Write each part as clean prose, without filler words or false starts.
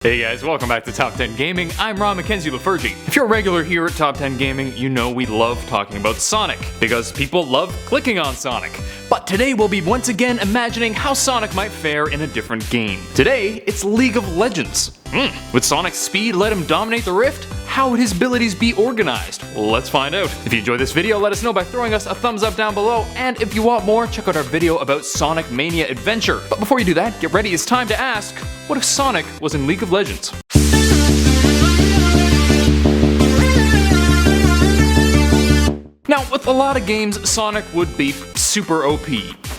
Hey guys, welcome back to Top 10 Gaming. I'm Ron McKenzie-Lefurgey. If you're a regular here at Top 10 Gaming, you know we love talking about Sonic, because people love clicking on Sonic. But today we'll be once again imagining how Sonic might fare in a different game. Today, it's League of Legends. Would Sonic's speed let him dominate the Rift? How would his abilities be organized? Let's find out. If you enjoyed this video, let us know by throwing us a thumbs up down below, and if you want more, check out our video about Sonic Mania Adventure. But before you do that, get ready, it's time to ask, what if Sonic was in League of Legends? Now, with a lot of games, Sonic would be super OP.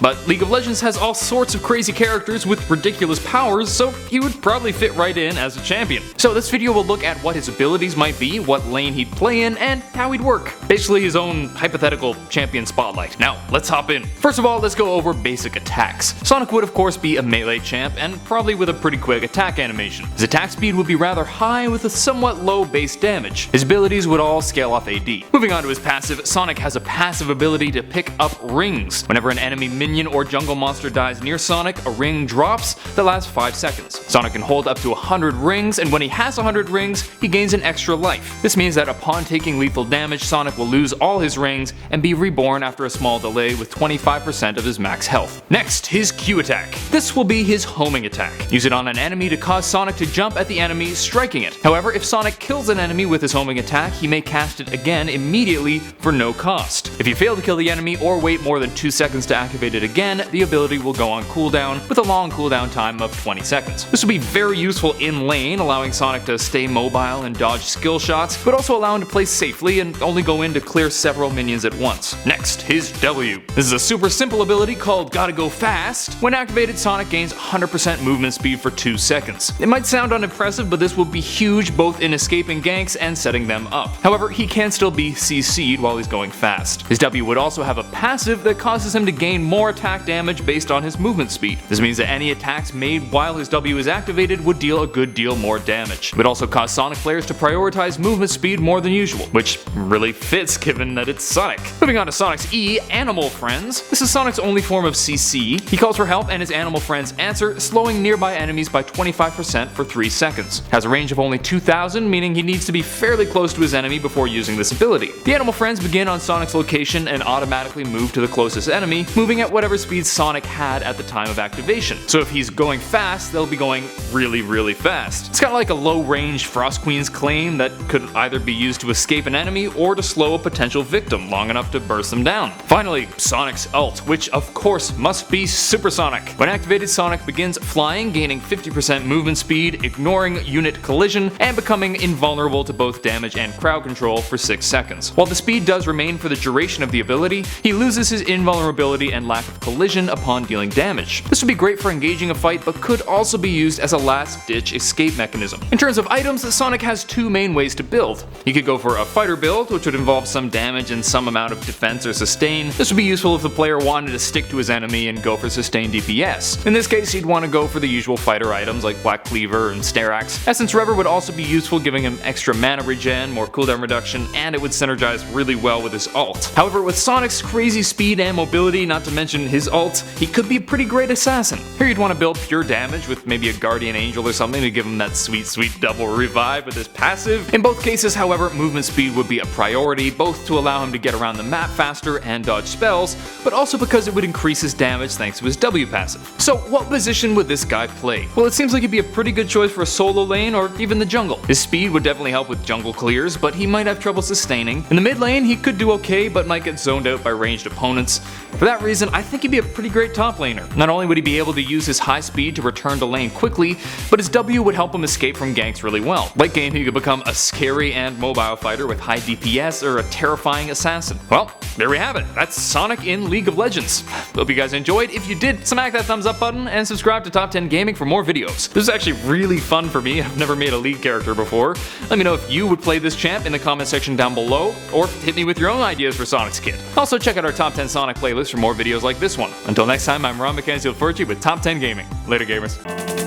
But League of Legends has all sorts of crazy characters with ridiculous powers, so he would probably fit right in as a champion. So this video will look at what his abilities might be, what lane he'd play in, and how he'd work. Basically his own hypothetical champion spotlight. Now, let's hop in. First of all, let's go over basic attacks. Sonic would of course be a melee champ, and probably with a pretty quick attack animation. His attack speed would be rather high with a somewhat low base damage. His abilities would all scale off AD. Moving on to his passive, Sonic has a passive ability to pick up rings. Whenever an enemy minion or jungle monster dies near Sonic, a ring drops that lasts 5 seconds. Sonic can hold up to 100 rings, and when he has 100 rings, he gains an extra life. This means that upon taking lethal damage, Sonic will lose all his rings and be reborn after a small delay with 25% of his max health. Next, his Q attack. This will be his homing attack. Use it on an enemy to cause Sonic to jump at the enemy, striking it. However, if Sonic kills an enemy with his homing attack, he may cast it again immediately for no cost. If you fail to kill the enemy or wait more than 2 seconds to activate it again, the ability will go on cooldown with a long cooldown time of 20 seconds. This will be very useful in lane, allowing Sonic to stay mobile and dodge skill shots, but also allow him to play safely and only go in to clear several minions at once. Next, his W. This is a super simple ability called Gotta Go Fast. When activated, Sonic gains 100% movement speed for 2 seconds. It might sound unimpressive, but this will be huge both in escaping ganks and setting them up. However, he can still be CC'd while he's going fast. His W would also have a passive that causes him to gain more attack damage based on his movement speed. This means that any attacks made while his W is activated would deal a good deal more damage. It would also cause Sonic players to prioritize movement speed more than usual, which really fits given that it's Sonic. Moving on to Sonic's E, Animal Friends. This is Sonic's only form of CC. He calls for help and his animal friends answer, slowing nearby enemies by 25% for 3 seconds. Has a range of only 2,000, meaning he needs to be fairly close to his enemy before using this ability. The animal friends begin on Sonic's location and automatically move to the closest enemy, moving at whatever speed Sonic had at the time of activation. So if he's going fast, they'll be going really fast. It's kind of like a low-range Frost Queen's claim that could either be used to escape an enemy or to slow a potential victim long enough to burst them down. Finally, Sonic's ult, which of course must be Supersonic. When activated, Sonic begins flying, gaining 50% movement speed, ignoring unit collision, and becoming invulnerable to both damage and crowd control for 6 seconds. While the speed does remain for the duration of the ability, he loses his invulnerability and lack of collision upon dealing damage. This would be great for engaging a fight, but could also be used as a last-ditch escape mechanism. In terms of items, Sonic has 2 main ways to build. He could go for a fighter build, which would involve some damage and some amount of defense or sustain. This would be useful if the player wanted to stick to his enemy and go for sustained DPS. In this case, he'd want to go for the usual fighter items like Black Cleaver and Snare Axe. Essence Rever would also be useful, giving him extra mana regen, more cooldown reduction, and it would synergize really well with his ult. However, with Sonic's crazy speed and mobility, not to mention his ult, he could be a pretty great assassin. Here you'd want to build pure damage with maybe a Guardian Angel or something to give him that sweet double revive with his passive. In both cases, however, movement speed would be a priority, both to allow him to get around the map faster and dodge spells, but also because it would increase his damage thanks to his W passive. So what position would this guy play? Well, it seems like he'd be a pretty good choice for a solo lane or even the jungle. His speed would definitely help with jungle clears, but he might have trouble sustaining. In the mid lane, he could do okay, but might get zoned out by ranged opponents. For that reason, I think he'd be a pretty great top laner. Not only would he be able to use his high speed to return to lane quickly, but his W would help him escape from ganks really well. Late game, he could become a scary and mobile fighter with high DPS or a terrifying assassin. Well, there we have it. That's Sonic in League of Legends. Hope you guys enjoyed. If you did, smack that thumbs up button and subscribe to Top 10 Gaming for more videos. This is actually really fun for me. I've never made a League character before. Let me know if you would play this champ in the comment section down below, or hit me with your own ideas for Sonic's kit. Also, check out our Top 10 Sonic playlist for more videos like this one. Until next time, I'm Ron McKenzie-Lefurgey with Top 10 Gaming. Later, gamers.